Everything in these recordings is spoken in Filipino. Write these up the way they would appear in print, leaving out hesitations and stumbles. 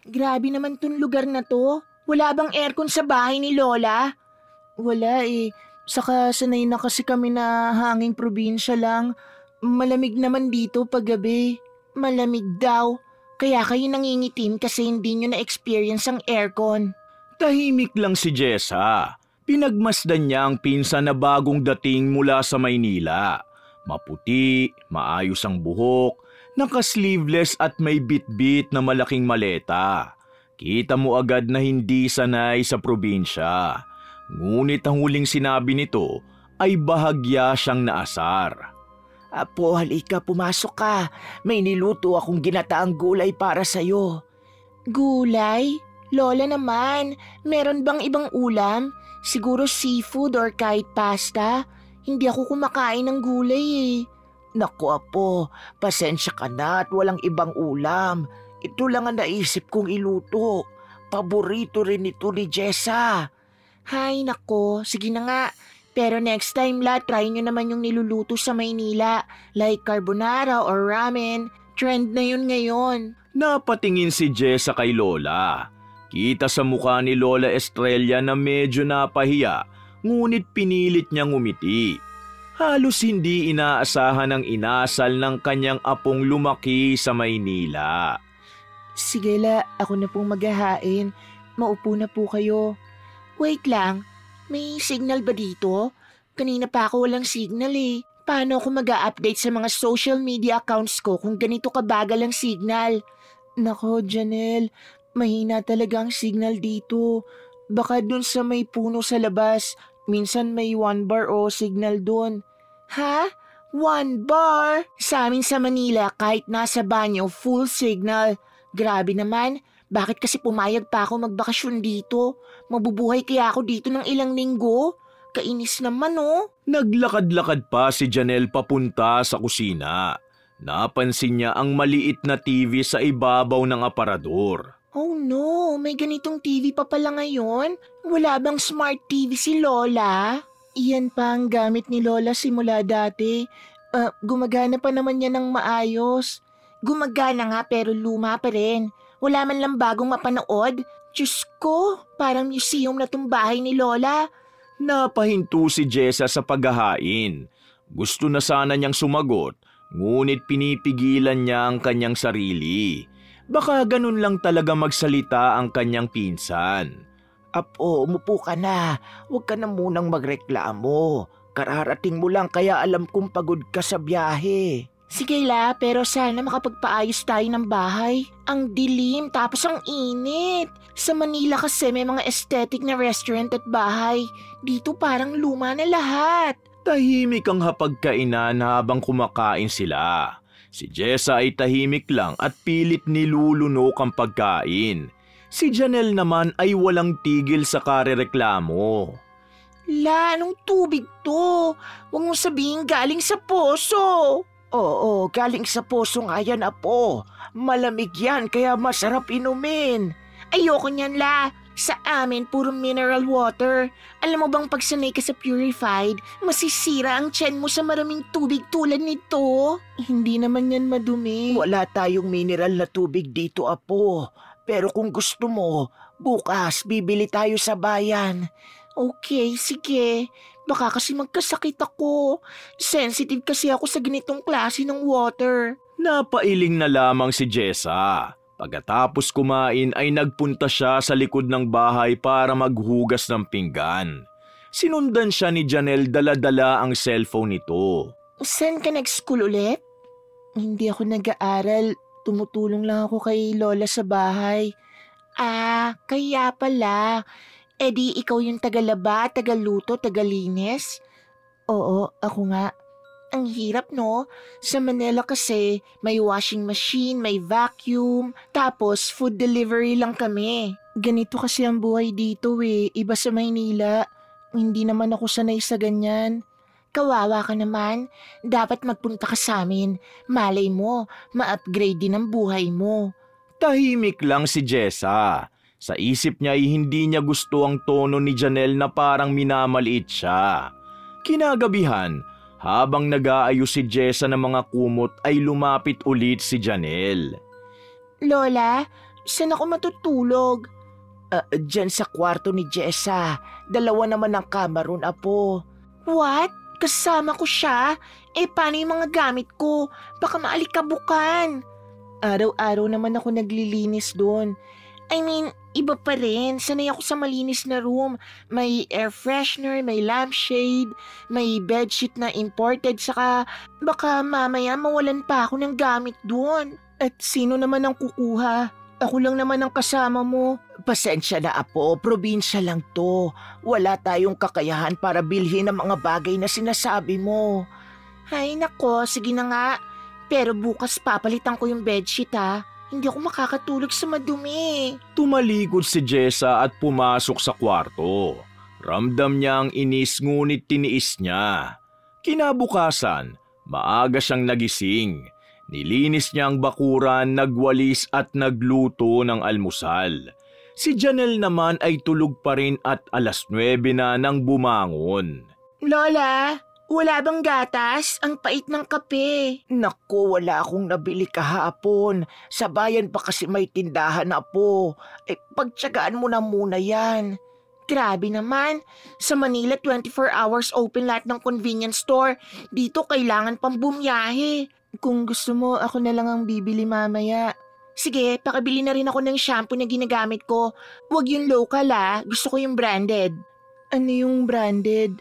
Grabe naman tong lugar na to. Wala bang aircon sa bahay ni Lola? Wala eh. Saka sanay na kasi kami na hanging probinsya lang. Malamig naman dito paggabi. Malamig daw. Kaya kayo nangingitim kasi hindi nyo na-experience ang aircon. Tahimik lang si Jessa. Pinagmasdan niya ang pinsan na bagong dating mula sa Maynila. Maputi, maayos ang buhok, naka-sleeveless at may bit-bit na malaking maleta. Kita mo agad na hindi sanay sa probinsya. Ngunit ang huling sinabi nito ay bahagya siyang naasar. Apo, halika, pumasok ka. May niluto akong ginataang gulay para sa'yo. Gulay? Lola naman, meron bang ibang ulam? Siguro seafood or kahit pasta? Hindi ako kumakain ng gulay eh. Naku apo, pasensya ka na at walang ibang ulam. Ito lang ang naisip kong iluto. Paborito rin ito ni Jessa. Hay nako, sige na nga. Pero next time try nyo naman yung niluluto sa Maynila. Like carbonara or ramen. Trend na yun ngayon. Napatingin si Jessa kay Lola. Kita sa mukha ni Lola Estrella na medyo napahiya, ngunit pinilit niyang umiti. Halos hindi inaasahan ang inasal ng kanyang apong lumaki sa Maynila. Sige ako na pong maghahain. Maupo na po kayo. Wait lang, may signal ba dito? Kanina pa ako walang signal eh. Paano ako mag-a-update sa mga social media accounts ko kung ganito kabagal ang signal? Nako, Janelle, mahina talaga ang signal dito. Baka dun sa may puno sa labas, minsan may 1 bar o signal dun. Ha? 1 bar? Sa amin sa Manila, kahit nasa banyo, full signal. Grabe naman, bakit kasi pumayag pa ako magbakasyon dito? Mabubuhay kaya ako dito ng ilang linggo? Kainis naman oh. Naglakad-lakad pa si Janelle papunta sa kusina. Napansin niya ang maliit na TV sa ibabaw ng aparador. Oh no, may ganitong TV pa pala ngayon? Wala bang smart TV si Lola? Iyan pa ang gamit ni Lola simula dati. Gumagana pa naman yan ng maayos. Gumagana nga pero luma pa rin. Wala man lang bagong mapanood. Diyos ko, parang museum na tong bahay ni Lola. Napahinto si Jessa sa paghahain. Gusto na sana niyang sumagot, ngunit pinipigilan niya ang kanyang sarili. Baka ganun lang talaga magsalita ang kanyang pinsan. Apo, umupo ka na. Huwag ka na munang magreklamo. Kararating mo lang kaya alam kong pagod ka sa biyahe. Sige pero sana makapagpaayos tayo ng bahay. Ang dilim tapos ang init. Sa Manila kasi may mga aesthetic na restaurant at bahay. Dito parang luma na lahat. Tahimik ang hapagkainan habang kumakain sila. Si Jessa ay tahimik lang at pilit nilulunok ang pagkain. Si Janelle naman ay walang tigil sa karereklamo. Anong tubig to? Huwag mong sabihin galing sa poso. Oo, galing sa puso nga yan, apo. Malamig yan, kaya masarap inumin. Ayoko niyan, Sa amin, puro mineral water. Alam mo bang pag sanay ka sa purified, masisira ang tiyan mo sa maraming tubig tulad nito? Hindi naman yan madumi. Wala tayong mineral na tubig dito, apo. Pero kung gusto mo, bukas bibili tayo sa bayan. Okay, sige. Baka kasi magkasakit ako. Sensitive kasi ako sa ganitong klase ng water. Napailing na lamang si Jessa. Pagkatapos kumain ay nagpunta siya sa likod ng bahay para maghugas ng pinggan. Sinundan siya ni Janelle, dala-dala ang cellphone nito. Saan ka nag-school ulit? Hindi ako nag-aaral. Tumutulong lang ako kay Lola sa bahay. Kaya pala. E di ikaw yung tagalaba, tagaluto, tagalinis? Oo, ako nga. Ang hirap no? Sa Manila kasi may washing machine, may vacuum, tapos food delivery lang kami. Ganito kasi ang buhay dito iba sa Maynila. Hindi naman ako sanay sa ganyan. Kawawa ka naman, dapat magpunta ka sa amin. Malay mo, ma-upgrade din ang buhay mo. Tahimik lang si Jessa. Sa isip niya ay hindi niya gusto ang tono ni Janelle na parang minamaliit siya. Kinagabihan, habang nag-aayos si Jessa ng mga kumot ay lumapit ulit si Janelle. Lola, Saan ako matutulog? Diyan sa kwarto ni Jessa. 2 naman ang kama ron, apo. What? Kasama ko siya? Paano yung mga gamit ko? Baka maalikabukan. Araw-araw naman ako naglilinis doon. I mean, iba pa rin. Sanay ako sa malinis na room. May air freshener, may lampshade, may bedsheet na imported, saka baka mamaya mawalan pa ako ng gamit doon. At sino naman ang kukuha? Ako lang naman ang kasama mo. Pasensya na, apo. Probinsya lang to. Wala tayong kakayahan para bilhin ang mga bagay na sinasabi mo. Ay nako, sige na nga. Pero bukas papalitan ko yung bedsheet ha. Hindi ako makakatulog sa madumi. Tumalikod si Jessa at pumasok sa kwarto. Ramdam niya ang inis ngunit tiniis niya. Kinabukasan, maaga siyang nagising. Nilinis niya ang bakuran, nagwalis at nagluto ng almusal. Si Janelle naman ay tulog pa rin at 9:00 na nang bumangon. Lola, wala bang gatas? Ang pait ng kape. Naku, wala akong nabili kahapon. Sa bayan pa kasi may tindahan, apo. Pagtsagaan mo na muna yan. Grabe naman. Sa Manila, 24 hours open lahat ng convenience store. Dito kailangan pang bumiyahe. Kung gusto mo, ako na lang ang bibili mamaya. Sige, pakabili na rin ako ng shampoo na ginagamit ko. Huwag yung local gusto ko yung branded. Ano yung branded?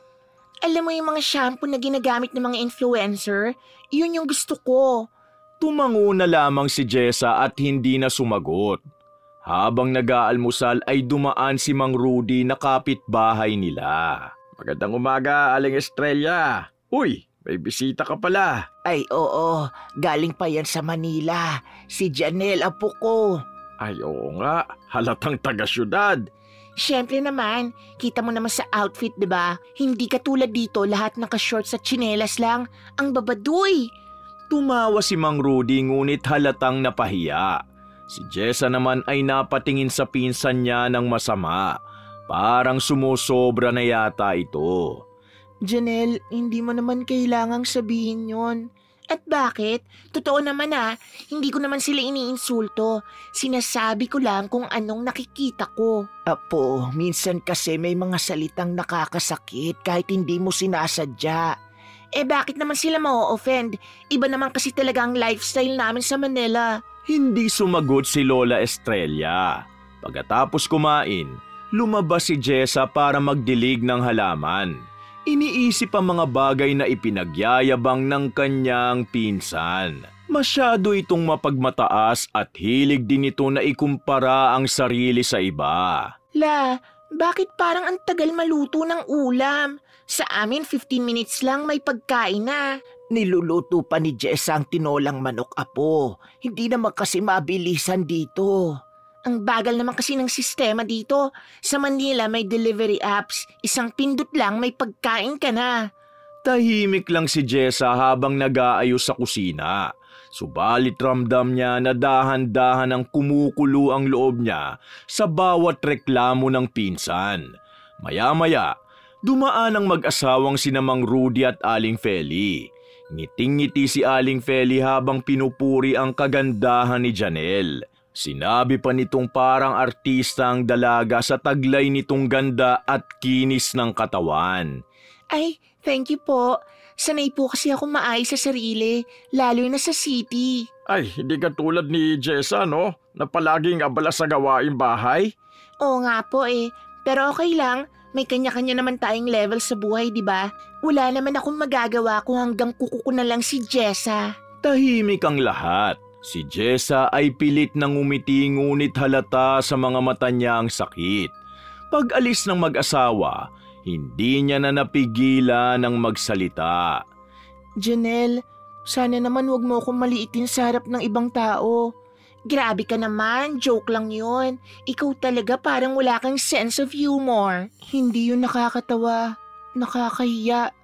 Alam mo yung mga shampoo na ginagamit ng mga influencer? Yun yung gusto ko. Tumango na lamang si Jessa at hindi na sumagot. Habang nag-aalmusal ay dumaan si Mang Rudy na kapitbahay nila. Magandang umaga, Aling Estrella. Uy, may bisita ka pala. Ay oo, galing pa yan sa Manila. Si Janelle, apo ko. Ay oo nga, halatang taga-syudad. Siyempre naman, kita mo naman sa outfit, 'di ba? Hindi katulad dito lahat naka-shorts at tsinelas lang. Ang babaduy. Tumawa si Mang Rudy ngunit halatang napahiya. Si Jessa naman ay napatingin sa pinsan niya ng masama. Parang sumusobra na yata ito. Janelle, hindi mo naman kailangang sabihin yon. At bakit? Totoo naman hindi ko naman sila iniinsulto. Sinasabi ko lang kung anong nakikita ko. Apo, minsan kasi may mga salitang nakakasakit kahit hindi mo sinasadya. Bakit naman sila ma-offend? Iba naman kasi talaga ang lifestyle namin sa Manila. Hindi sumagot si Lola Estrella. Pagkatapos kumain, lumabas si Jessa para magdilig ng halaman. Iniisip ang mga bagay na ipinagyayabang ng kanyang pinsan. Masyado itong mapagmataas at hilig din ito na ikumpara ang sarili sa iba. La, bakit parang ang tagal maluto ng ulam? Sa amin 15 minutes lang may pagkain na. Niluluto pa ni Jessa ang tinolang manok, apo. Hindi naman kasi mabilisan dito. Ang bagal naman kasi ng sistema dito. Sa Manila may delivery apps. Isang pindot lang may pagkain ka na. Tahimik lang si Jessa habang nag-aayos sa kusina. Subalit ramdam niya na dahan-dahan ang kumukulo ang loob niya sa bawat reklamo ng pinsan. Maya-maya, dumaan ang mag-asawang sina Mang Rudy at Aling Feli. Ngiting-ngiti si Aling Feli habang pinupuri ang kagandahan ni Janelle. Sinabi pa nitong parang artista ang dalaga sa taglay nitong ganda at kinis ng katawan. Ay, thank you po. Sanay po kasi ako maayos sa sarili, lalo na sa city. Ay, hindi ka tulad ni Jessa, no? Na palaging abala sa gawaing bahay? Oo nga po pero okay lang. May kanya-kanya naman tayong level sa buhay, di ba? Wala naman akong magagawa kung hanggang kuko ko na lang si Jessa. Tahimik ang lahat. Si Jessa ay pilit nang umiti ngunit halata sa mga mata niya ang sakit. Pag-alis ng mag-asawa, hindi niya na napigilan ng magsalita. Janelle, sana naman wag mo akong maliitin sa harap ng ibang tao. Grabe ka naman, joke lang yun. Ikaw talaga parang wala kang sense of humor. Hindi yun nakakatawa, nakakahiya.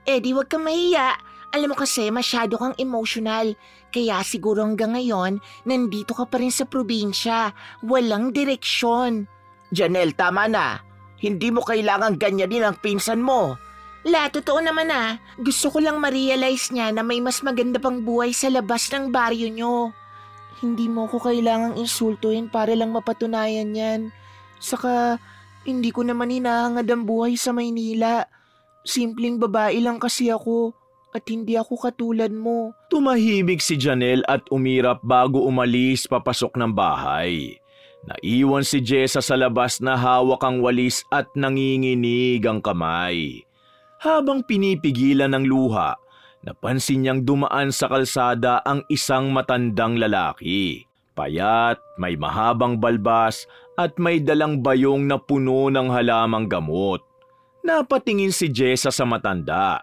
Di wag kang mahiya. Alam mo kasi masyado kang emotional. Kaya siguro hanggang ngayon, nandito ka pa rin sa probinsya. Walang direksyon. Janelle, tama na. Hindi mo kailangang ganyanin ang pinsan mo. La, totoo naman Gusto ko lang ma-realize niya na may mas maganda pang buhay sa labas ng baryo nyo. Hindi mo ko kailangang insultuhin para lang mapatunayan yan. Saka, hindi ko naman hinahangad ang buhay sa Maynila. Simpleng babae lang kasi ako at hindi ako katulad mo. Tumahimik si Janelle at umirap bago umalis papasok ng bahay. Naiwan si Jessa sa labas na hawak ang walis at nanginginig ang kamay. Habang pinipigilan ng luha, napansin niyang dumaan sa kalsada ang isang matandang lalaki. Payat, may mahabang balbas at may dalang bayong na puno ng halamang gamot. Napatingin si Jessa sa matanda.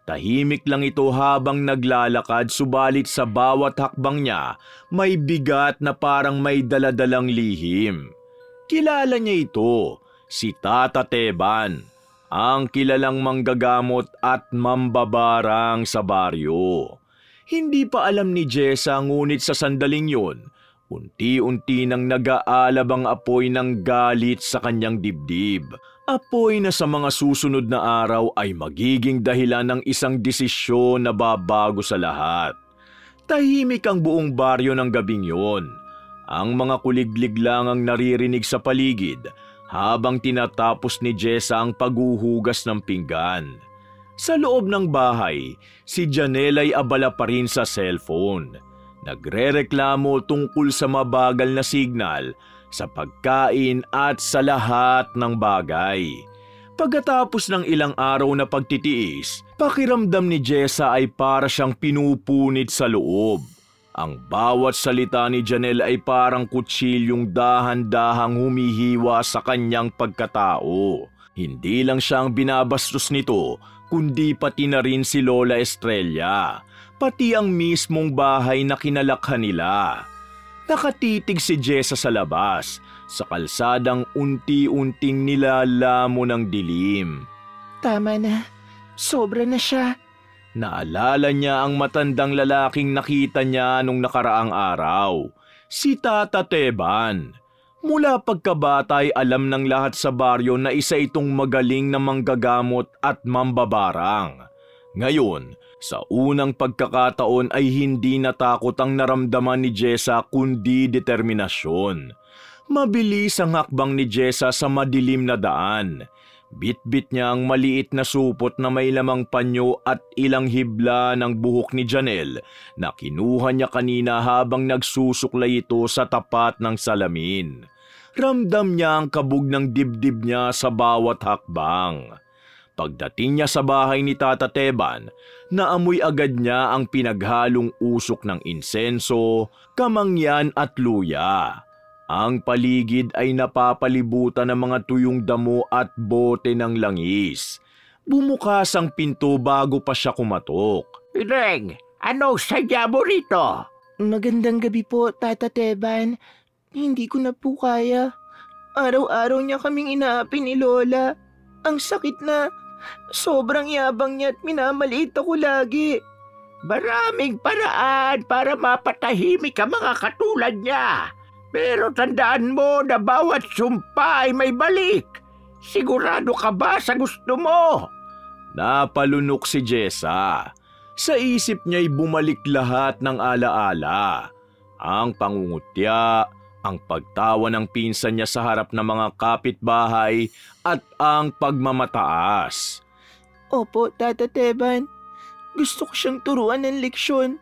Tahimik lang ito habang naglalakad subalit sa bawat hakbang niya may bigat na parang may daladalang lihim. Kilala niya ito, si Tata Teban, ang kilalang manggagamot at mambabarang sa baryo. Hindi pa alam ni Jessa ngunit sa sandaling yun, unti-unti nang nag-aalab ang apoy ng galit sa kanyang dibdib. Apoy na sa mga susunod na araw ay magiging dahilan ng isang desisyon na babago sa lahat. Tahimik ang buong baryo ng gabing yon. Ang mga kuliglig lang ang naririnig sa paligid habang tinatapos ni Jessa ang paghuhugas ng pinggan. Sa loob ng bahay, si Janelle ay abala pa rin sa cellphone. Nagrereklamo tungkol sa mabagal na signal sa pagkain at sa lahat ng bagay. Pagkatapos ng ilang araw na pagtitiis, pakiramdam ni Jessa ay para siyang pinupunit sa loob. Ang bawat salita ni Janelle ay parang kutsilyong dahan-dahang humihiwa sa kanyang pagkatao. Hindi lang siya ang binabastos nito, kundi pati na rin si Lola Estrella, pati ang mismong bahay na kinalakhan nila. Nakatitig si Jessa sa labas, sa kalsadang unti-unting nilalamo ng dilim. Tama na. Sobra na siya. Naalala niya ang matandang lalaking nakita niya nung nakaraang araw, si Tata Teban. Mula pagkabata ay alam ng lahat sa baryo na isa itong magaling na manggagamot at mambabarang. Ngayon, sa unang pagkakataon ay hindi natakot ang naramdaman ni Jessa kundi determinasyon. Mabilis ang hakbang ni Jessa sa madilim na daan. Bit-bit niya ang maliit na supot na may lamang panyo at ilang hibla ng buhok ni Janelle na kinuha niya kanina habang nagsusuklay ito sa tapat ng salamin. Ramdam niya ang kabog ng dibdib niya sa bawat hakbang. Pagdating niya sa bahay ni Tata Teban, naamoy agad niya ang pinaghalong usok ng insenso, kamangyan at luya. Ang paligid ay napapalibutan ng mga tuyong damo at bote ng langis. Bumukas ang pinto bago pa siya kumatok. Ineng, ano sadya mo rito? Magandang gabi po, Tata Teban. Hindi ko na po kaya. Araw-araw niya kaming inaapi ni Lola. Ang sakit na. Sobrang yabang niya at minamaliit ako lagi. Maraming paraan para mapatahimik ang mga katulad niya. Pero tandaan mo na bawat sumpa ay may balik. Sigurado ka ba sa gusto mo? Napalunok si Jessa. Sa isip niya'y bumalik lahat ng alaala. Ang pangungutya, ang pagtawa ng pinsan niya sa harap ng mga kapitbahay at ang pagmamataas. Opo, Tata Teban. Gusto ko siyang turuan ng leksyon.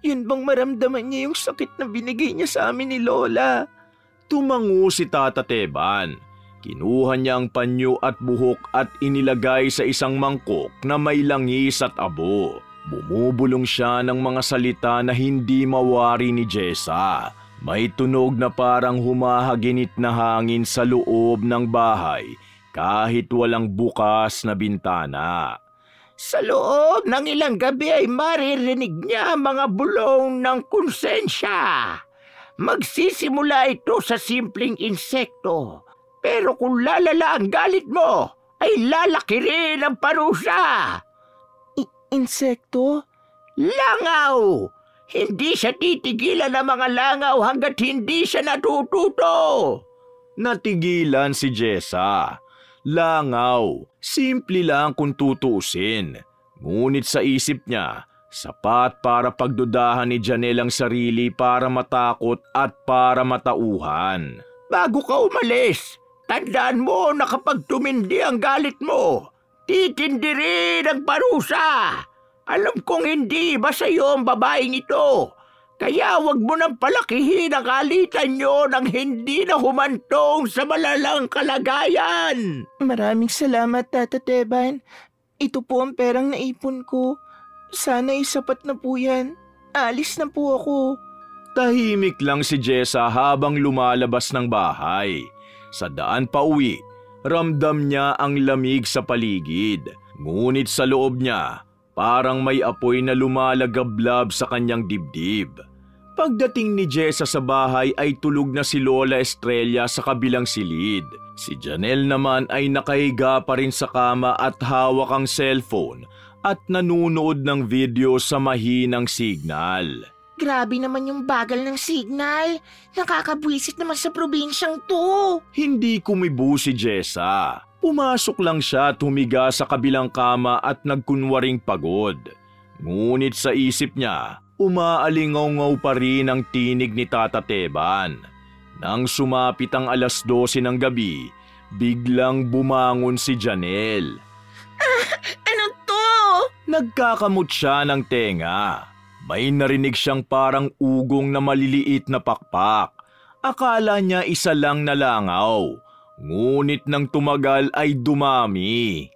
Yun bang maramdaman niya yung sakit na binigay niya sa amin ni Lola? Tumango si Tata Teban. Kinuha niya ang panyo at buhok at inilagay sa isang mangkok na may langis at abo. Bumubulong siya ng mga salita na hindi mawari ni Jessa. May tunog na parang humahaginit na hangin sa loob ng bahay kahit walang bukas na bintana. Sa loob ng ilang gabi ay maririnig niya ang mga bulong ng konsensya. Magsisimula ito sa simpleng insekto. Pero kung lalala ang galit mo, ay lalaki rin ang parusa. Insekto? Langaw! Hindi siya titigilan ng mga langaw hanggat hindi siya natututo. Natigilan si Jessa. Langaw, simple lang kung tutuusin. Ngunit sa isip niya, Sapat para pagdudahan ni Janelle ang sarili para matakot at para matauhan. Bago ka umalis, tandaan mo na kapag tumindi ang galit mo, titindi rin ang parusa. Alam kong hindi iba sa iyo ang babaeng ito. Kaya wag mo nang palakihin ang alitan nyo nang hindi na humantong sa malalang kalagayan. Maraming salamat, Tata Teban. Ito po ang perang naipon ko. Sana sapat na po yan. Alis na po ako. Tahimik lang si Jessa habang lumalabas ng bahay. Sa daan pa uwi, ramdam niya ang lamig sa paligid. Ngunit sa loob niya, parang may apoy na lumalagablab sa kanyang dibdib. Pagdating ni Jessa sa bahay ay tulog na si Lola Estrella sa kabilang silid. Si Janelle naman ay nakahiga pa rin sa kama at hawak ang cellphone at nanunood ng video sa mahinang signal. Grabe naman yung bagal ng signal. Nakakabwisit naman sa probinsyang to. Hindi kumibo si Jessa. Pumasok lang siya at humiga sa kabilang kama at nagkunwaring pagod. Ngunit sa isip niya, umaalingaw-ngaw pa rin ang tinig ni Tata Teban. Nang sumapit ang 12:00 ng gabi, biglang bumangon si Janelle. Ano to? Nagkakamot siya ng tenga. May narinig siyang parang ugong na maliliit na pakpak. Akala niya isa lang na langaw. Ngunit nang tumagal ay dumami.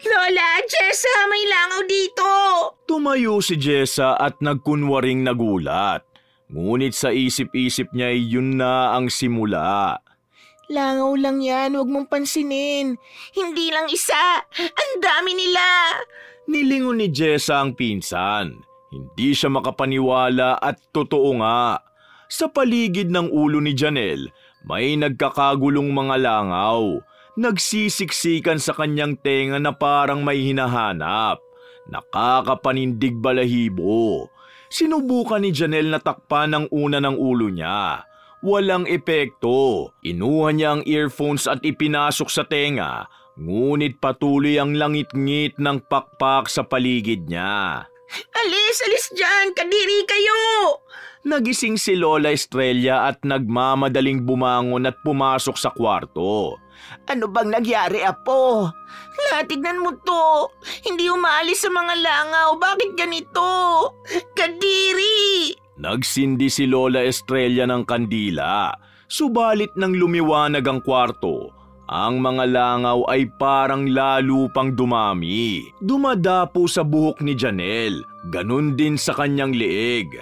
Lola, Jessa, may langaw dito! Tumayo si Jessa at nagkunwaring nagulat. Ngunit sa isip-isip niya ay yun na ang simula. Langaw lang yan, huwag mong pansinin. Hindi lang isa, ang dami nila. Nilingon ni Jessa ang pinsan. Hindi siya makapaniwala at totoo nga. Sa paligid ng ulo ni Janelle, may nagkakagulong mga langaw. Nagsisiksikan sa kanyang tenga na parang may hinahanap. Nakakapanindig balahibo. Sinubukan ni Janelle na takpan ang una ng ulo niya. Walang epekto. Inuha niya ang earphones at ipinasok sa tenga. Ngunit patuloy ang langit-ngit ng pakpak sa paligid niya. Alis dyan! Kadiri kayo! Nagising si Lola Estrella at nagmamadaling bumangon at pumasok sa kwarto. Ano bang nangyari, Apo? Tignan mo to. Hindi umaalis sa mga langaw. Bakit ganito? Kadiri! Nagsindi si Lola Estrella ng kandila. Subalit nang lumiwanag ang kwarto, ang mga langaw ay parang lalo pang dumami. Dumadapo sa buhok ni Janelle, ganun din sa kanyang leeg.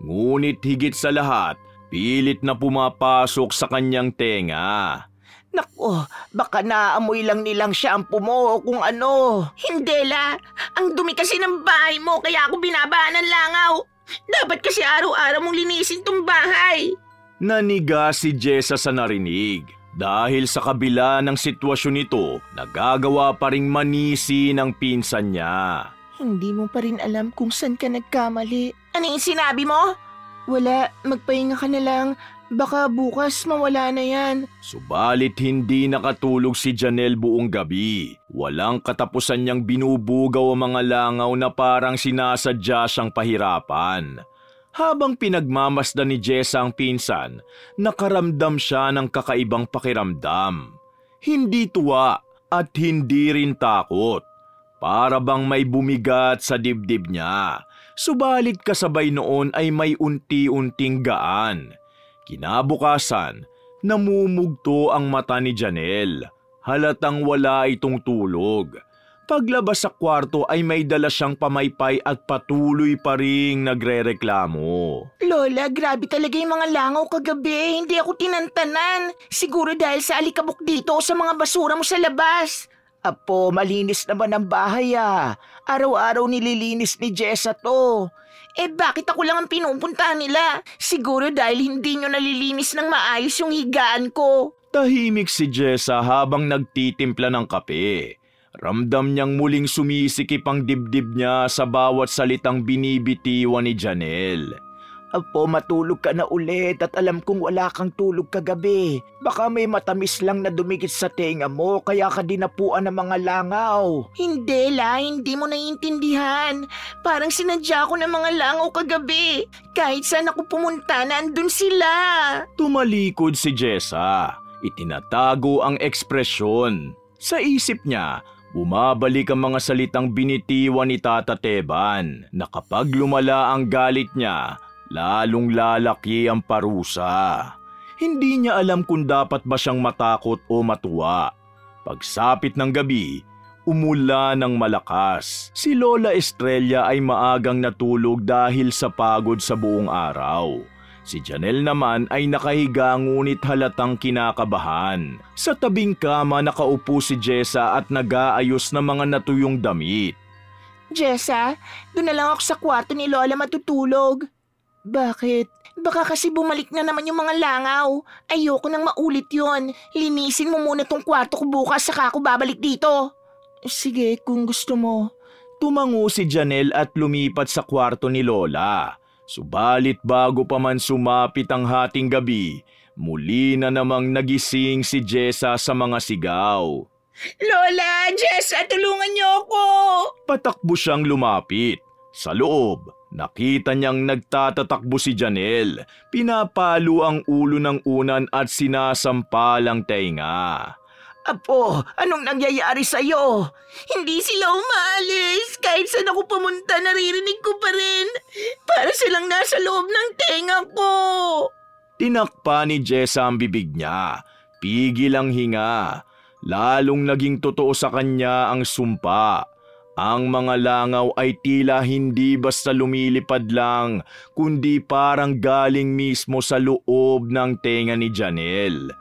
Ngunit higit sa lahat, pilit na pumapasok sa kanyang tenga. Nako, baka naamoy lang nilang shampoo mo o kung ano. Hindi la, ang dumi kasi ng bahay mo kaya ako binabaan ng langaw. Dapat kasi araw-araw mong linisin tong bahay. Naniga si Jessa sa narinig. Dahil sa kabila ng sitwasyon nito, nagagawa pa ring manisi ng pinsan niya. Hindi mo pa rin alam kung saan ka nagkamali. Ano yung sinabi mo? Wala, magpahinga ka na lang. Baka bukas mawala na yan. Subalit hindi nakatulog si Janelle buong gabi. Walang katapusan niyang binubugaw ang mga langaw na parang sinasadya siyang pahirapan. Habang pinagmamasdan ni Jessa ang pinsan, nakaramdam siya ng kakaibang pakiramdam. Hindi tuwa at hindi rin takot. Para bang may bumigat sa dibdib niya. Subalit kasabay noon ay may unti-unting gaan. Kinabukasan, namumugto ang mata ni Janelle. Halatang wala itong tulog. Paglabas sa kwarto ay may dala siyang pamaypay at patuloy pa ring nagrereklamo. Lola, grabe talaga yung mga langaw kagabi. Hindi ako tinantanan. Siguro dahil sa alikabok dito o sa mga basura mo sa labas. Apo, malinis naman ang bahay ah. Araw-araw nililinis ni Jessa to. Bakit ako lang ang pinupuntahan nila? Siguro dahil hindi nyo nalilinis ng maayos yung higaan ko. Tahimik si Jessa habang nagtitimpla ng kape. Ramdam niyang muling sumisikip ang dibdib niya sa bawat salitang binibitiwan ni Janelle. Apo, matulog ka na ulit at alam kong wala kang tulog kagabi. Baka may matamis lang na dumikit sa tenga mo kaya ka dinapuan ng mga langaw. Hindi, La. Hindi mo naiintindihan. Parang sinadya ko ng mga langaw kagabi. Kahit saan ako pumunta, nandun sila. Tumalikod si Jessa. Itinatago ang ekspresyon. Sa isip niya, bumabalik ang mga salitang binitiwan ni Tata Teban na kapag lumala ang galit niya, lalong lalaki ang parusa. Hindi niya alam kung dapat ba siyang matakot o matuwa. Pagsapit ng gabi, umulan ng malakas. Si Lola Estrella ay maagang natulog dahil sa pagod sa buong araw. Si Janelle naman ay nakahiga ngunit halatang kinakabahan. Sa tabing kama nakaupo si Jessa at nag-aayos ng mga natuyong damit. Jessa, doon na lang ako sa kwarto ni Lola matutulog. Bakit? Baka kasi bumalik na naman yung mga langaw. Ayoko nang maulit yon. Linisin mo muna tong kwarto ko bukas saka ako babalik dito. Sige, kung gusto mo. Tumango si Janelle at lumipat sa kwarto ni Lola. Subalit bago pa man sumapit ang hating gabi, muli na namang nagising si Jessa sa mga sigaw. Lola, Jessa, tulungan niyo ako! Patakbo siyang lumapit. Sa loob, nakita niyang nagtatatakbo si Janelle. Pinapalo ang ulo ng unan at sinasampal ang tenga. Apo, anong nangyayari sa'yo? Hindi sila umalis. Kahit saan ako pumunta, naririnig ko pa rin. Para silang nasa loob ng tenga ko. Tinakpa ni Jessa ang bibig niya. Pigil ang hinga. Lalong naging totoo sa kanya ang sumpa. Ang mga langaw ay tila hindi basta lumilipad lang, kundi parang galing mismo sa loob ng tenga ni Janelle.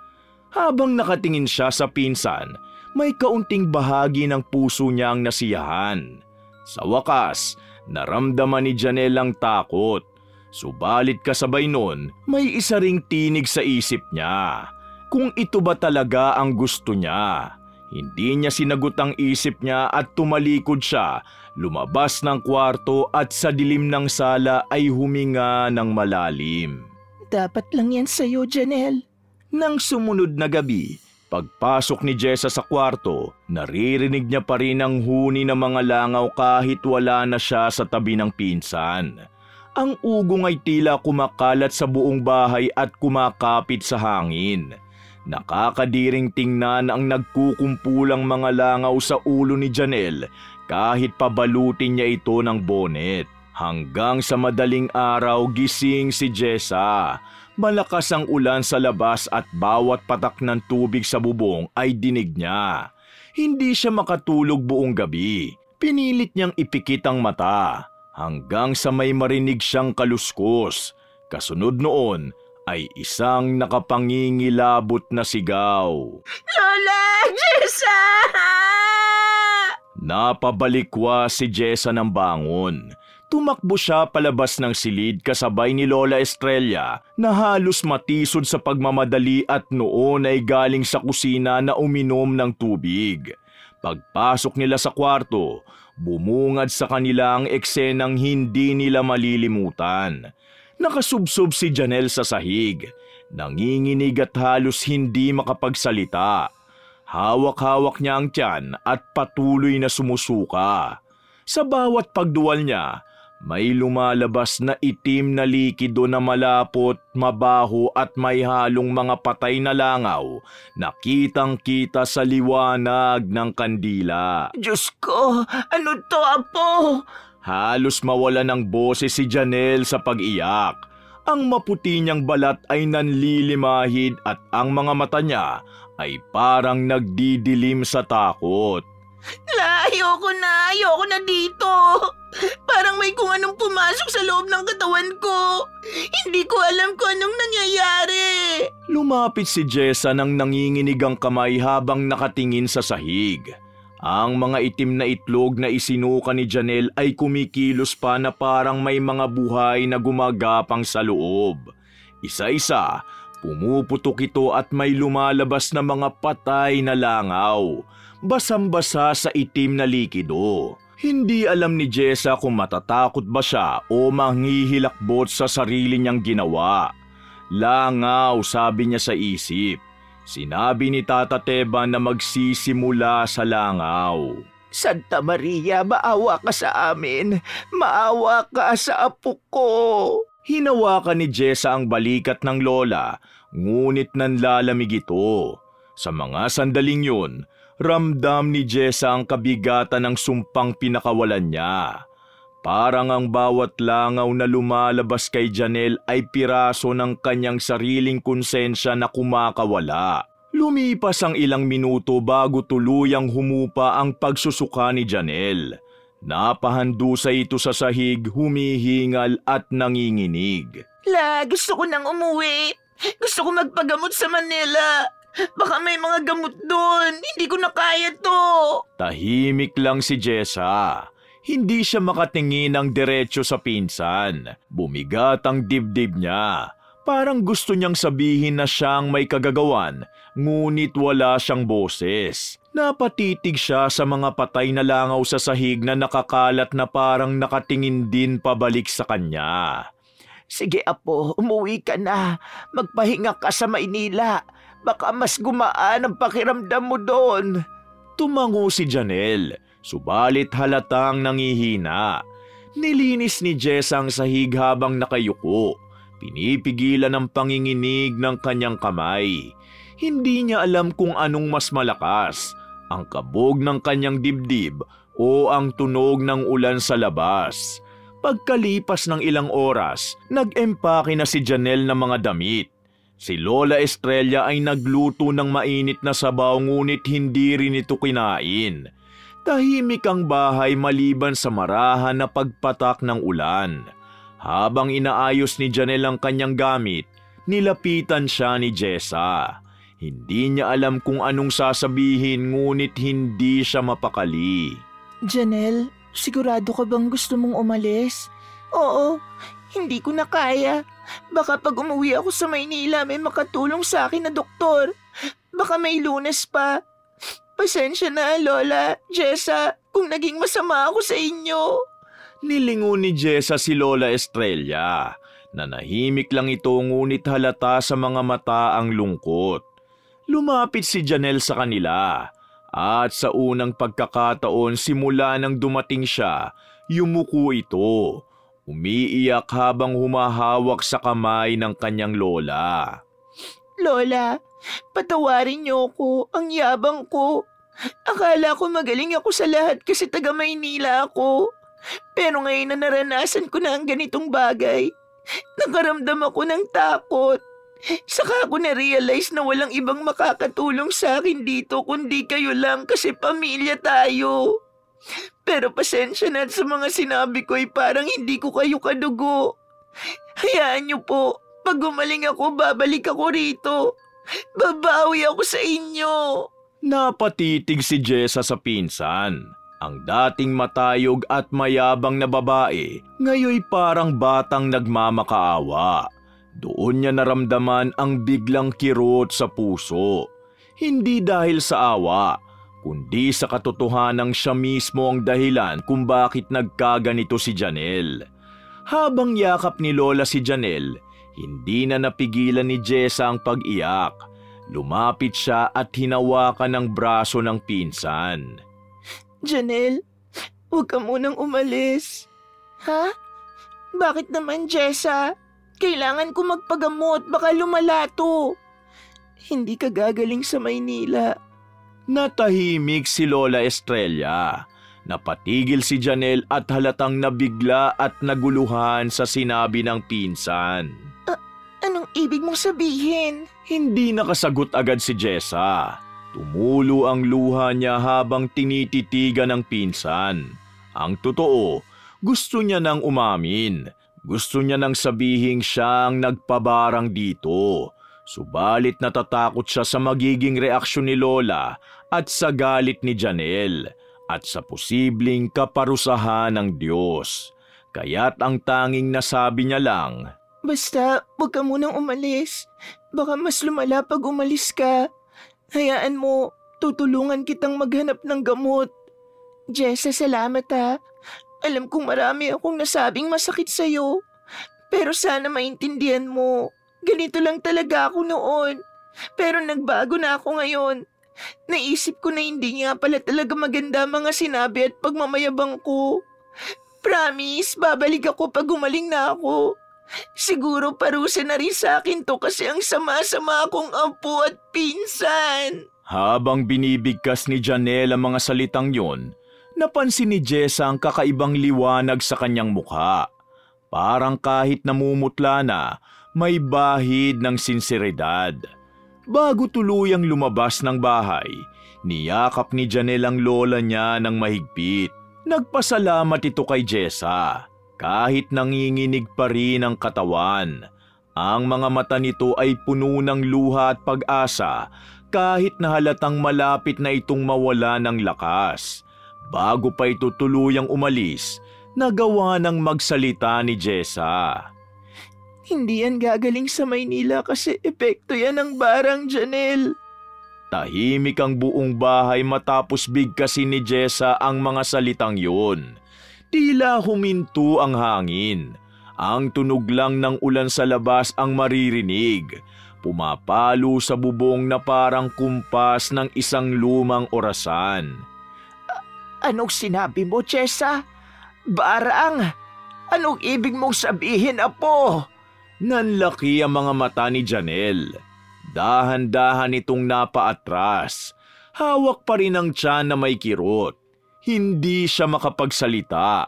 Habang nakatingin siya sa pinsan, may kaunting bahagi ng puso niya ang nasiyahan. Sa wakas, naramdaman ni Janelle ang takot. Subalit kasabay nun, may isa ring tinig sa isip niya. Kung ito ba talaga ang gusto niya? Hindi niya sinagot ang isip niya at tumalikod siya, lumabas ng kwarto at sa dilim ng sala ay huminga ng malalim. Dapat lang yan sa'yo, Janelle. Nang sumunod na gabi, pagpasok ni Jessa sa kwarto, naririnig niya pa rin ang huni ng mga langaw kahit wala na siya sa tabi ng pinsan. Ang ugong ay tila kumakalat sa buong bahay at kumakapit sa hangin. Nakakadiring tingnan ang nagkukumpulang mga langaw sa ulo ni Janelle kahit pabalutin niya ito ng bonet. Hanggang sa madaling araw gising si Jessa. Malakas ang ulan sa labas at bawat patak ng tubig sa bubong ay dinig niya. Hindi siya makatulog buong gabi. Pinilit niyang ipikit ang mata hanggang sa may marinig siyang kaluskos. Kasunod noon ay isang nakapangingilabot na sigaw. Lola! Jessa! Napabalikwa si Jessa ng bangon. Tumakbo siya palabas ng silid kasabay ni Lola Estrella na halos matisod sa pagmamadali at noon ay galing sa kusina na uminom ng tubig. Pagpasok nila sa kwarto, bumungad sa kanila ang eksenang hindi nila malilimutan. Nakasubsob si Janelle sa sahig, nanginginig at halos hindi makapagsalita. Hawak-hawak niya ang tiyan at patuloy na sumusuka. Sa bawat pagduwal niya, may lumalabas na itim na likido na malapot, mabaho at may halong mga patay na langaw na kitang-kita sa liwanag ng kandila. Diyos ko! Ano to, Apo? Halos mawala ng boses si Janelle sa pag-iyak. Ang maputi niyang balat ay nanlilimahid at ang mga mata niya ay parang nagdidilim sa takot. Ayoko na dito. Parang may kung anong pumasok sa loob ng katawan ko. Hindi ko alam kung anong nangyayari. Lumapit si Jessa nang nanginginig ang kamay habang nakatingin sa sahig. Ang mga itim na itlog na isinuka ni Janelle ay kumikilos pa na parang may mga buhay na gumagapang sa loob. Isa-isa, pumuputok ito at may lumalabas na mga patay na langaw. Basang-basa sa itim na likido. Hindi alam ni Jessa kung matatakot ba siya o manghihilakbot sa sarili niyang ginawa. Langaw, sabi niya sa isip. Sinabi ni Tata Teban na magsisimula sa langaw. Santa Maria, maawa ka sa amin. Maawa ka sa apo ko. Hinawakan ni Jessa ang balikat ng lola, ngunit nanlalamig ito. Sa mga sandaling yun, ramdam ni Jessa ang kabigatan ng sumpang pinakawalan niya. Parang ang bawat langaw na lumalabas kay Janelle ay piraso ng kanyang sariling konsensya na kumakawala. Lumipas ang ilang minuto bago tuluyang humupa ang pagsusuka ni Janelle. Napahandusay ito sa sahig, humihingal at nanginginig. Gusto ko nang umuwi. Gusto ko magpagamot sa Manila. Baka may mga gamot doon. Hindi ko na kaya to. Tahimik lang si Jessa. Hindi siya makatingin ng diretso sa pinsan. Bumigat ang dibdib niya. Parang gusto niyang sabihin na siyang may kagagawan, ngunit wala siyang boses. Napatitig siya sa mga patay na langaw sa sahig na nakakalat na parang nakatingin din pabalik sa kanya. Sige apo, umuwi ka na. Magpahinga ka sa Maynila. Baka mas gumaan ang pakiramdam mo doon. Tumango si Janelle, subalit halatang nangihina. Nilinis ni Jessa ang sahig habang nakayuko. Pinipigilan ang panginginig ng kanyang kamay. Hindi niya alam kung anong mas malakas, ang kabog ng kanyang dibdib o ang tunog ng ulan sa labas. Pagkalipas ng ilang oras, nag-empake na si Janelle ng mga damit. Si Lola Estrella ay nagluto ng mainit na sabaw ngunit hindi rin ito kinain. Tahimik ang bahay maliban sa marahan na pagpatak ng ulan. Habang inaayos ni Janelle ang kanyang gamit, nilapitan siya ni Jessa. Hindi niya alam kung anong sasabihin ngunit hindi siya mapakali. Janelle, sigurado ka bang gusto mong umalis? Oo, hindi ko na kaya. Baka pag umuwi ako sa Maynila may makatulong sa akin na doktor. Baka may Lunes pa. Pasensya na, Lola, Jessa, kung naging masama ako sa inyo. Nilingon ni Jessa si Lola Estrella. Nanahimik lang ito ngunit halata sa mga mata ang lungkot. Lumapit si Janelle sa kanila. At sa unang pagkakataon simula nang dumating siya, yumuko ito. Umiiyak habang humahawak sa kamay ng kanyang lola. Lola, patawarin niyo ako, ang yabang ko. Akala ko magaling ako sa lahat kasi taga Maynila ako. Pero ngayon na naranasan ko na ang ganitong bagay, nakaramdam ako ng takot. Saka ako na-realize na walang ibang makakatulong sa akin dito kundi kayo lang kasi pamilya tayo. Pero pasensya na sa mga sinabi ko ay parang hindi ko kayo kadugo. Hayaan niyo po, pag gumaling ako, babalik ako rito. Babawi ako sa inyo. Napatitig si Jessa sa pinsan. Ang dating matayog at mayabang na babae, ngayoy parang batang nagmamakaawa. Doon niya naramdaman ang biglang kirot sa puso. Hindi dahil sa awa, kundi sa katotohanang siya mismo ang dahilan kung bakit nagkaganito si Janelle. Habang yakap ni Lola si Janelle, hindi na napigilan ni Jessa ang pag-iyak. Lumapit siya at hinawakan ng braso ng pinsan. Janelle, huwag ka munang umalis. Ha? Bakit naman, Jessa? Kailangan ko magpagamot, baka lumala to. Hindi ka gagaling sa Maynila. Natahimik si Lola Estrella. Napatigil si Janelle at halatang nabigla at naguluhan sa sinabi ng pinsan. Anong ibig mong sabihin? Hindi nakasagot agad si Jessa. Tumulo ang luha niya habang tinititigan ng pinsan. Ang totoo, gusto niya nang umamin. Gusto niya nang sabihing siyang nagpabarang dito. Subalit natatakot siya sa magiging reaksyon ni Lola at sa galit ni Janelle at sa posibleng kaparusahan ng Diyos. Kaya't ang tanging nasabi niya lang, Basta, huwag ka munang umalis. Baka mas lumala pag umalis ka. Hayaan mo, tutulungan kitang maghanap ng gamot. Jessa, salamat ha. Alam kong marami akong nasabing masakit sa'yo. Pero sana maintindihan mo. Ganito lang talaga ako noon. Pero nagbago na ako ngayon. Naisip ko na hindi nga pala talaga maganda mga sinabi at pagmamayabang ko. Promise, babalik ako pag gumaling na ako. Siguro parusa na rin sa akin to kasi ang sama-sama akong apo at pinsan. Habang binibigkas ni Janelle ang mga salitang yon, napansin ni Jessa ang kakaibang liwanag sa kanyang mukha. Parang kahit namumutla na, may bahid ng sinseridad. Bago tuluyang lumabas ng bahay, niyakap ni Janelle ang lola niya ng mahigpit. Nagpasalamat ito kay Jessa, kahit nanginginig pa rin ang katawan. Ang mga mata nito ay puno ng luha at pag-asa, kahit na halatang malapit na itong mawala ng lakas. Bago pa ito tuluyang umalis, nagawa ng magsalita ni Jessa. Hindi yan gagaling sa Maynila kasi epekto yan ng barang, Janelle. Tahimik ang buong bahay matapos bigkasin ni Jessa ang mga salitang yun. Tila huminto ang hangin. Ang tunog lang ng ulan sa labas ang maririnig. Pumapalo sa bubong na parang kumpas ng isang lumang orasan. Anong sinabi mo, Jessa? Barang? Anong ibig mong sabihin, apo? Nanlaki ang mga mata ni Janelle. Dahan-dahan itong napaatras. Hawak pa rin ang tiyan na may kirot. Hindi siya makapagsalita.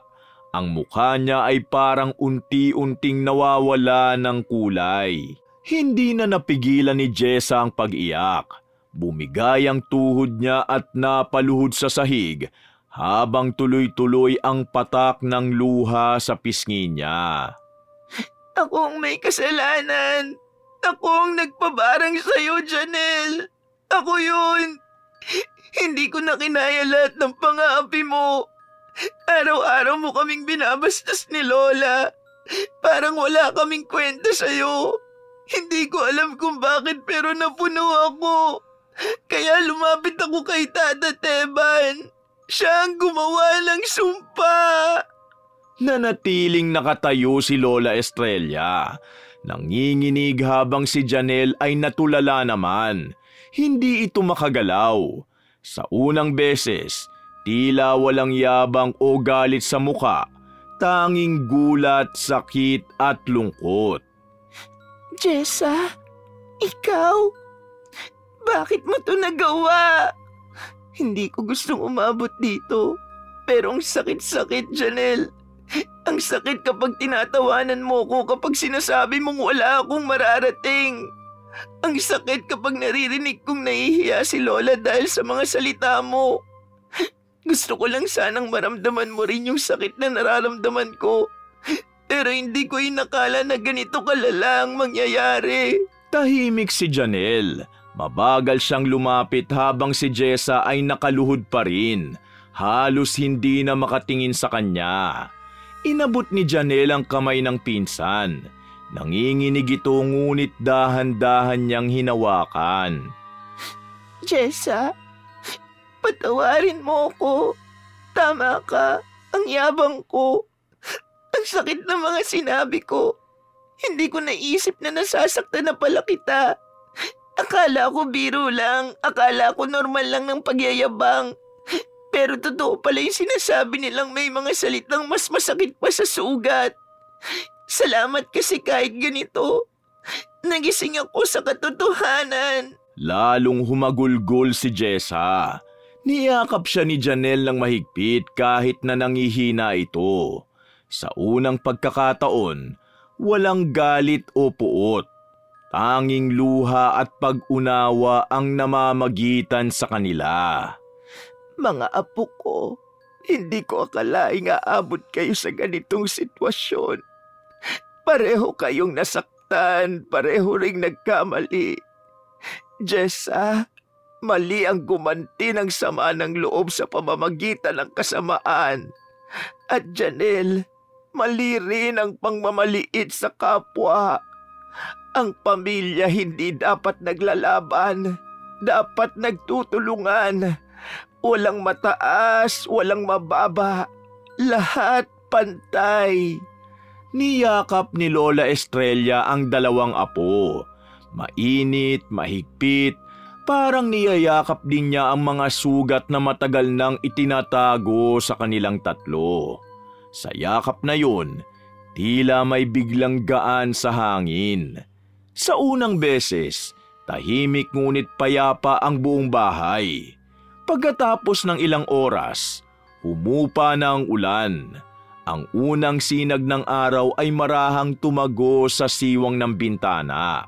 Ang mukha niya ay parang unti-unting nawawala ng kulay. Hindi na napigilan ni Jessa ang pag-iyak. Bumigay ang tuhod niya at napaluhod sa sahig habang tuloy-tuloy ang patak ng luha sa pisngi niya. Ako ang may kasalanan. Ako ang nagpabarang sa'yo, Janelle. Ako yun. Hindi ko na kinaya lahat ng pang-aapi mo. Araw-araw mo kaming binabastos ni Lola. Parang wala kaming kwenta sa'yo. Hindi ko alam kung bakit pero napuno ako. Kaya lumapit ako kay Tata Teban. Siya ang gumawa ng sumpa. Nanatiling nakatayo si Lola Estrella. Nanginginig habang si Janelle ay natulala naman. Hindi ito makagalaw. Sa unang beses, tila walang yabang o galit sa muka. Tanging gulat, sakit at lungkot. Jessa, ikaw? Bakit mo to nagawa? Hindi ko gustong umabot dito. Pero ang sakit-sakit, Janelle. Ang sakit kapag tinatawanan mo ko kapag sinasabi mong wala akong mararating. Ang sakit kapag naririnig kong nahihiya si Lola dahil sa mga salita mo. Gusto ko lang sanang maramdaman mo rin yung sakit na nararamdaman ko. Pero hindi ko inakala na ganito kalala ang mangyayari. Tahimik si Janelle. Mabagal siyang lumapit habang si Jessa ay nakaluhod pa rin. Halos hindi na makatingin sa kanya. Inabot ni Janelle ang kamay ng pinsan. Nanginginig ito ngunit dahan-dahan niyang hinawakan. Jessa, patawarin mo ko. Tama ka, ang yabang ko. Ang sakit ng mga sinabi ko. Hindi ko naisip na nasasaktan na pala kita. Akala ko biro lang, akala ko normal lang ng pagyayabang. Pero totoo pala yung sinasabi nilang may mga salitang mas masakit pa sa sugat. Salamat kasi kahit ganito, nagising ako sa katotohanan. Lalong humagulgol si Jessa. Niyakap siya ni Janelle ng mahigpit kahit na nangihina ito. Sa unang pagkakataon, walang galit o puot. Tanging luha at pag-unawa ang namamagitan sa kanila. Mga apo ko, hindi ko akalaing aabot kayo sa ganitong sitwasyon. Pareho kayong nasaktan, pareho ring nagkamali. Jessa, mali ang gumanti ng sama ng loob sa pamamagitan ng kasamaan. At Janelle, mali rin ang pangmamaliit sa kapwa. Ang pamilya hindi dapat naglalaban, dapat nagtutulungan. Walang mataas, walang mababa. Lahat pantay. Niyakap ni Lola Estrella ang dalawang apo. Mainit, mahigpit, parang niyayakap din niya ang mga sugat na matagal nang itinatago sa kanilang tatlo. Sa yakap na yun, tila may biglang gaan sa hangin. Sa unang beses, tahimik ngunit payapa ang buong bahay. Pagkatapos ng ilang oras, humupa na ang ulan. Ang unang sinag ng araw ay marahang tumago sa siwang ng bintana.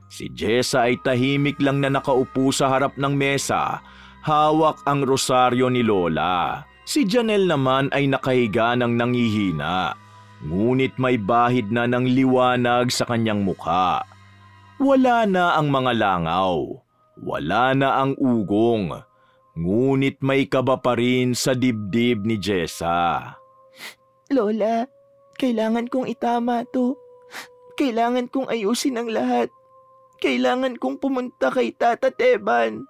Si Jessa ay tahimik lang na nakaupo sa harap ng mesa, hawak ang rosaryo ni Lola. Si Janelle naman ay nakahiga ng nangihina, ngunit may bahid na ng liwanag sa kanyang mukha. Wala na ang mga langaw, wala na ang ugong, ngunit may kaba pa rin sa dibdib ni Jessa. Lola, kailangan kong itama to. Kailangan kong ayusin ang lahat. Kailangan kong pumunta kay Tata Teban.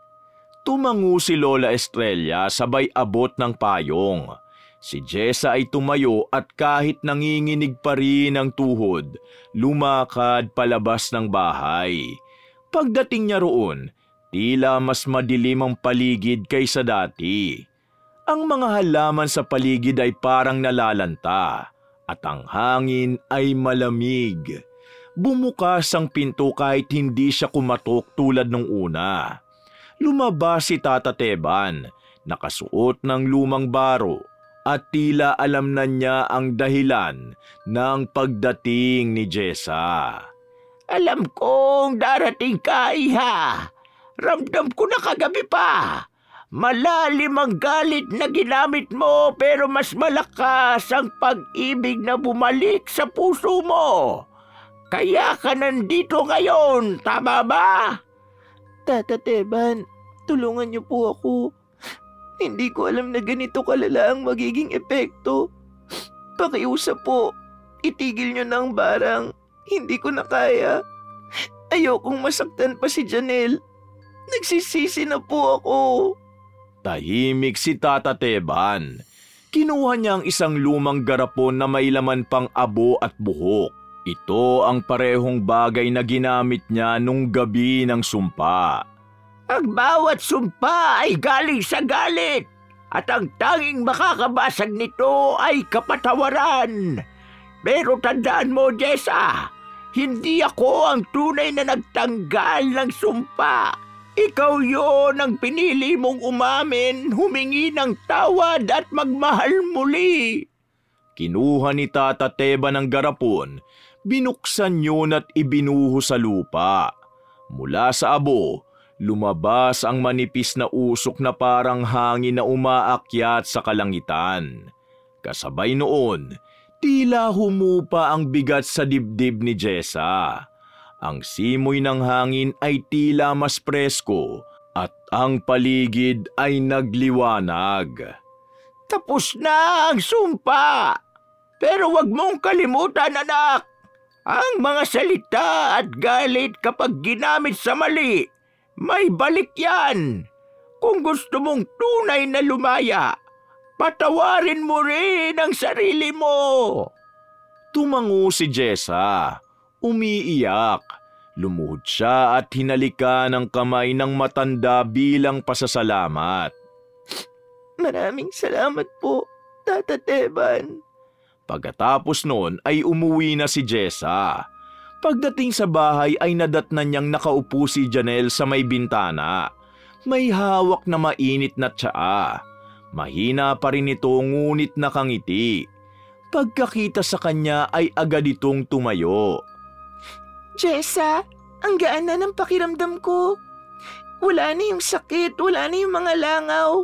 Tumango si Lola Estrella sabay abot ng payong. Si Jessa ay tumayo at kahit nanginginig pa rin ang tuhod, lumakad palabas ng bahay. Pagdating niya roon, tila mas madilim ang paligid kaysa dati. Ang mga halaman sa paligid ay parang nalalanta at ang hangin ay malamig. Bumukas ang pinto kahit hindi siya kumatok tulad nung una. Lumabas si Tata Teban, nakasuot ng lumang baro at tila alam na niya ang dahilan ng pagdating ni Jessa. Alam kong darating ka, Iha. Ramdam ko na kagabi pa. Malalim ang galit na ginamit mo pero mas malakas ang pag-ibig na bumalik sa puso mo. Kaya ka nandito ngayon, tama ba? Tata Teban, tulungan niyo po ako. Hindi ko alam na ganito kalala ang magiging epekto. Pakiusap po, itigil niyo na ang barang. Hindi ko na kaya. Ayokong masaktan pa si Janelle. Nagsisisi na po ako. Tahimik si Tata Teban. Kinuha niya ang isang lumang garapon na may laman pang abo at buhok. Ito ang parehong bagay na ginamit niya nung gabi ng sumpa. Ang bawat sumpa ay galing sa galit at ang tanging makakabasag nito ay kapatawaran. Pero tandaan mo, Jessa, hindi ako ang tunay na nagtanggal ng sumpa. Ikaw yon ang pinili mong umamin, humingi ng tawad at magmahal muli. Kinuha ni Tata Teban ang garapon, binuksan yun at ibinuho sa lupa. Mula sa abo, lumabas ang manipis na usok na parang hangin na umaakyat sa kalangitan. Kasabay noon, tila humupa ang bigat sa dibdib ni Jessa. Ang simoy ng hangin ay tila mas presko at ang paligid ay nagliwanag. Tapos na ang sumpa! Pero wag mong kalimutan, anak! Ang mga salita at galit kapag ginamit sa mali, may balik yan. Kung gusto mong tunay na lumaya, patawarin mo rin ang sarili mo. Tumango si Jessa, umiiyak. Lumuhod siya at hinalikan ang kamay ng matanda bilang pasasalamat. Maraming salamat po, Tata Teban. Pagkatapos noon ay umuwi na si Jessa. Pagdating sa bahay ay nadatnan niyang nakaupo si Janelle sa may bintana. May hawak na mainit na tsaa. Mahina pa rin ito ngunit nakangiti. Pagkakita sa kanya ay agad itong tumayo. Jessa, ang gaan na ng pakiramdam ko. Wala na yung sakit, wala na yung mga langaw.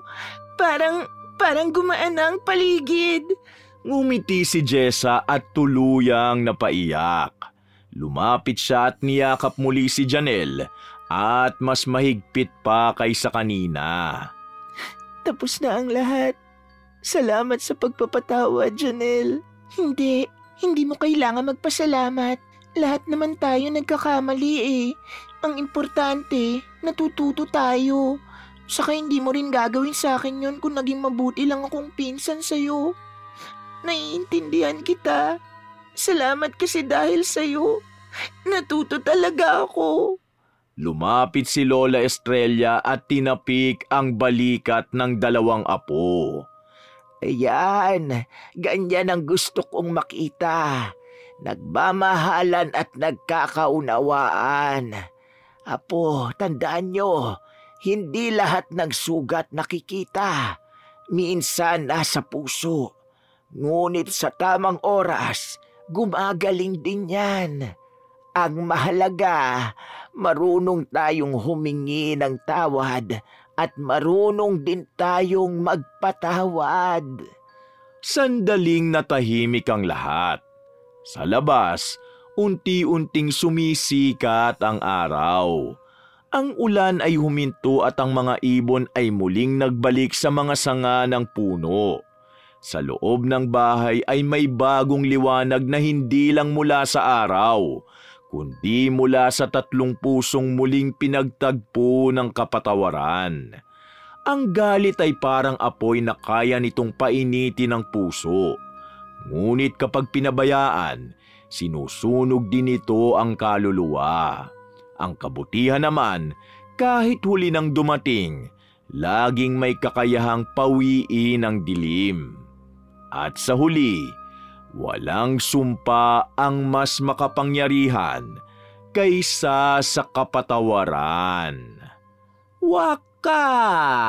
Parang gumaan na ang paligid. Ngumiti si Jessa at tuluyang napaiyak. Lumapit siya at niyakap muli si Janelle at mas mahigpit pa kaysa kanina. Tapos na ang lahat. Salamat sa pagpapatawad, Janelle. Hindi mo kailangan magpasalamat. Lahat naman tayo nagkakamali eh. Ang importante, natututo tayo. Saka hindi mo rin gagawin sa akin yun kung naging mabuti lang akong pinsan sa'yo. Naiintindihan kita. Salamat kasi dahil sa'yo. Natuto talaga ako. Lumapit si Lola Estrella at tinapik ang balikat ng dalawang apo. Ayan, ganyan ang gusto kong makita. Nagmamahalan at nagkakaunawaan. Apo, tandaan nyo, hindi lahat ng sugat nakikita. Minsan nasa puso. Ngunit sa tamang oras, gumagaling din yan. Ang mahalaga, marunong tayong humingi ng tawad at marunong din tayong magpatawad. Sandaling natahimik ang lahat. Sa labas, unti-unting sumisikat ang araw. Ang ulan ay huminto at ang mga ibon ay muling nagbalik sa mga sanga ng puno. Sa loob ng bahay ay may bagong liwanag na hindi lang mula sa araw, kundi mula sa 3 pusong muling pinagtagpo ng kapatawaran. Ang galit ay parang apoy na kaya nitong painitin ang puso. Ngunit kapag pinabayaan, sinusunog din ito ang kaluluwa. Ang kabutihan naman, kahit huli nang dumating, laging may kakayahang pawiin ang dilim. At sa huli, walang sumpa ang mas makapangyarihan kaysa sa kapatawaran. Wakas!